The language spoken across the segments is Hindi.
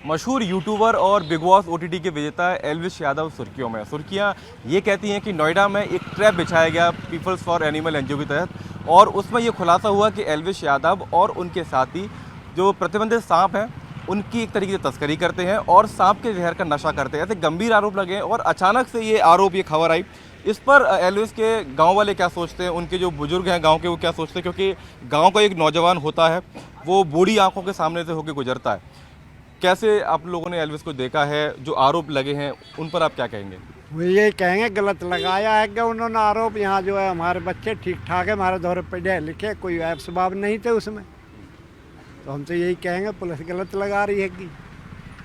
मशहूर यूट्यूबर और बिग बॉस ओटीटी के विजेता एल्विश यादव सुर्खियों में। सुर्खियां ये कहती हैं कि नोएडा में एक ट्रैप बिछाया गया पीपल्स फॉर एनिमल एनजीओ के तहत, और उसमें ये खुलासा हुआ कि एल्विश यादव और उनके साथी जो प्रतिबंधित सांप हैं उनकी एक तरीके से तस्करी करते हैं और सांप के जहर का नशा करते हैं। ऐसे गंभीर आरोप लगे हैं और अचानक से ये खबर आई। इस पर एल्विश के गांव वाले क्या सोचते हैं, उनके जो बुजुर्ग हैं गांव के वो क्या सोचते हैं, क्योंकि गांव का एक नौजवान होता है वो बूढ़ी आंखों के सामने से होकर गुजरता है। कैसे आप लोगों ने एल्विस को देखा है, जो आरोप लगे हैं उन पर आप क्या कहेंगे? वो ये कहेंगे गलत लगाया है कि उन्होंने आरोप। यहाँ जो है हमारे बच्चे ठीक ठाक है, हमारे दौरे पढ़े लिखे, कोई ऐप स्वभाव नहीं थे उसमें। तो हम तो यही कहेंगे पुलिस गलत लगा रही है कि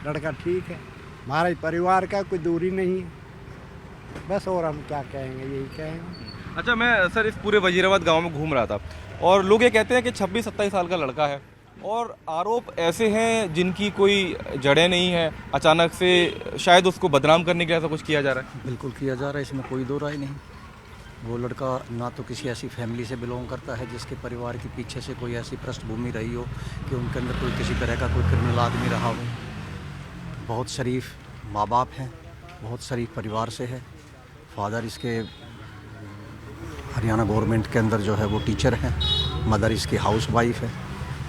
लड़का ठीक है, हमारे परिवार का कोई दूरी नहीं है बस। और हम क्या कहेंगे, यही कहेंगे। अच्छा, मैं सर इस पूरे वजीराबाद गांव में घूम रहा था और लोग ये कहते हैं कि 26-27 साल का लड़का है और आरोप ऐसे हैं जिनकी कोई जड़ें नहीं है, अचानक से शायद उसको बदनाम करने के लिए ऐसा कुछ किया जा रहा है। बिल्कुल किया जा रहा है, इसमें कोई दो राय नहीं। वो लड़का ना तो किसी ऐसी फैमिली से बिलोंग करता है जिसके परिवार के पीछे से कोई ऐसी पृष्ठभूमि रही हो कि उनके अंदर कोई किसी तरह का कोई क्रिमिनल आदमी रहा हो। बहुत शरीफ माँ बाप हैं, बहुत शरीफ परिवार से है। फादर इसके हरियाणा गवर्नमेंट के अंदर जो है वो टीचर हैं, मदर इसकी हाउस वाइफ है,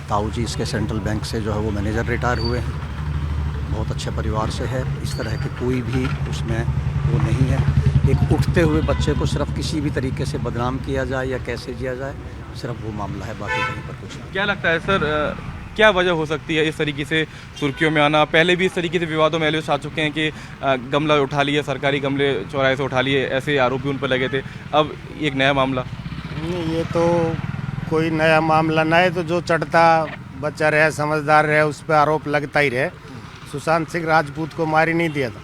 ताऊ जी इसके सेंट्रल बैंक से जो है वो मैनेजर रिटायर हुए हैं। बहुत अच्छे परिवार से है, इस तरह के कोई भी उसमें वो नहीं है। एक उठते हुए बच्चे को सिर्फ किसी भी तरीके से बदनाम किया जाए या कैसे किया जाए, सिर्फ वो मामला है, बाकी कहीं पर कुछ नहीं। क्या लगता है सर, क्या वजह हो सकती है इस तरीके से सुर्खियों में आना? पहले भी इस तरीके से विवादों में एल्विस आ चुके हैं कि गमला उठा लिए, सरकारी गमले चौराहे से उठा लिए, ऐसे आरोप भी उन पर लगे थे। अब एक नया मामला नहीं, ये तो कोई नया मामला ना है। तो जो चढ़ता बच्चा रहे, समझदार रहे, उस पर आरोप लगता ही रहे। सुशांत सिंह राजपूत को मार ही नहीं दिया था,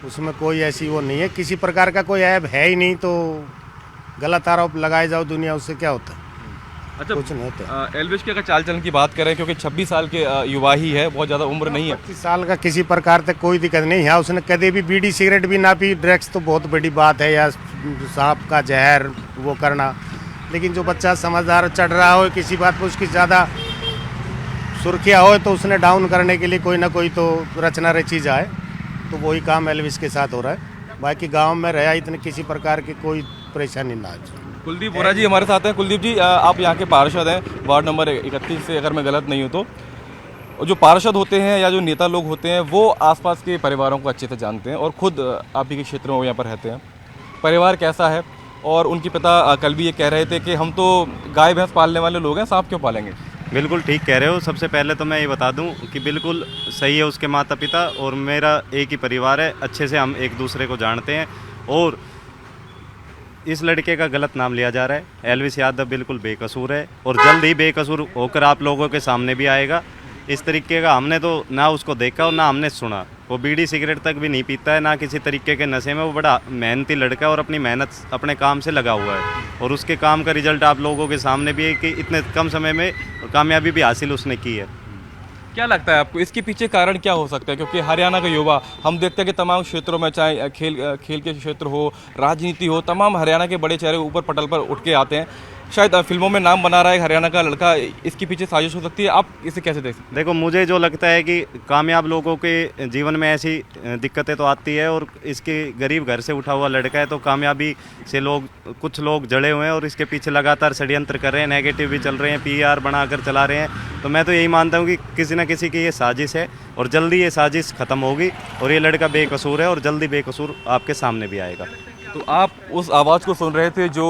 उसमें कोई ऐसी वो नहीं है, किसी प्रकार का कोई ऐब है ही नहीं। तो गलत आरोप लगाए जाओ दुनिया, उससे क्या होता है? अच्छा, कुछ नहीं होता। एल्विस के अगर चाल चलन की बात करें, क्योंकि 26 साल के युवा ही है, बहुत ज़्यादा उम्र नहीं है। 25 साल का किसी प्रकार से कोई दिक्कत नहीं है। उसने कभी भी बीड़ी सिगरेट भी ना पी, ड्रग्स तो बहुत बड़ी बात है, या सांप का जहर वो करना। लेकिन जो बच्चा समझदार चढ़ रहा हो, किसी बात पर उसकी ज़्यादा सुर्खियाँ हो, तो उसने डाउन करने के लिए कोई ना कोई तो रचना रची जाए। तो वही काम एल्विस के साथ हो रहा है। बाकी गाँव में रहा इतने किसी प्रकार की कोई परेशानी ना है। कुलदीप बोरा जी हमारे साथ हैं। कुलदीप जी, आप यहाँ के पार्षद हैं, वार्ड नंबर 31 से, अगर मैं गलत नहीं हूँ तो। जो पार्षद होते हैं या जो नेता लोग होते हैं वो आसपास के परिवारों को अच्छे से जानते हैं और खुद आप ही के क्षेत्र में यहाँ पर रहते हैं। परिवार कैसा है? और उनके पिता कल भी ये कह रहे थे कि हम तो गाय भैंस पालने वाले लोग हैं, सांप क्यों पालेंगे? बिल्कुल ठीक कह रहे हो। सबसे पहले तो मैं ये बता दूं कि बिल्कुल सही है उसके माता पिता और मेरा एक ही परिवार है, अच्छे से हम एक दूसरे को जानते हैं। और इस लड़के का गलत नाम लिया जा रहा है। एल्विस यादव बिल्कुल बेकसूर है और जल्द ही बेकसूर होकर आप लोगों के सामने भी आएगा। इस तरीके का हमने तो ना उसको देखा और ना हमने सुना। वो बीड़ी सिगरेट तक भी नहीं पीता है, ना किसी तरीके के नशे में। वो बड़ा मेहनती लड़का है और अपनी मेहनत अपने काम से लगा हुआ है और उसके काम का रिजल्ट आप लोगों के सामने भी है कि इतने कम समय में कामयाबी भी हासिल उसने की है। क्या लगता है आपको इसके पीछे कारण क्या हो सकता है? क्योंकि हरियाणा का युवा, हम देखते हैं कि तमाम क्षेत्रों में, चाहे खेल के क्षेत्र हो, राजनीति हो, तमाम हरियाणा के बड़े चेहरे ऊपर पटल पर उठ के आते हैं। शायद फिल्मों में नाम बना रहा है हरियाणा का लड़का, इसके पीछे साजिश हो सकती है। आप इसे कैसे देखते हैं? देखो, मुझे जो लगता है कि कामयाब लोगों के जीवन में ऐसी दिक्कतें तो आती है और इसके गरीब घर से उठा हुआ लड़का है, तो कामयाबी से कुछ लोग जड़े हुए हैं और इसके पीछे लगातार षड्यंत्र कर रहे हैं, नेगेटिव भी चल रहे हैं, पीआर बनाकर चला रहे हैं। तो मैं तो यही मानता हूँ कि किसी न किसी की ये साजिश है और जल्दी ये साजिश ख़त्म होगी और ये लड़का बेकसूर है और जल्दी बेकसूर आपके सामने भी आएगा। तो आप उस आवाज़ को सुन रहे थे जो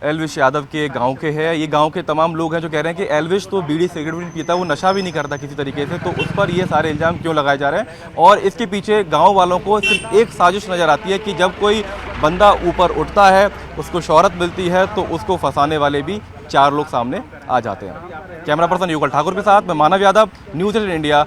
एल्विश यादव के गांव के हैं। ये गांव के तमाम लोग हैं जो कह रहे हैं कि एल्विश तो बीड़ी सिगरेट भी नहीं पीता, वो नशा भी नहीं करता किसी तरीके से, तो उस पर ये सारे इल्ज़ाम क्यों लगाए जा रहे हैं? और इसके पीछे गांव वालों को सिर्फ एक साजिश नज़र आती है कि जब कोई बंदा ऊपर उठता है, उसको शोहरत मिलती है, तो उसको फंसाने वाले भी 4 लोग सामने आ जाते हैं। कैमरा पर्सन युगल ठाकुर के साथ मैं मानव यादव, न्यूज़ 18 इंडिया।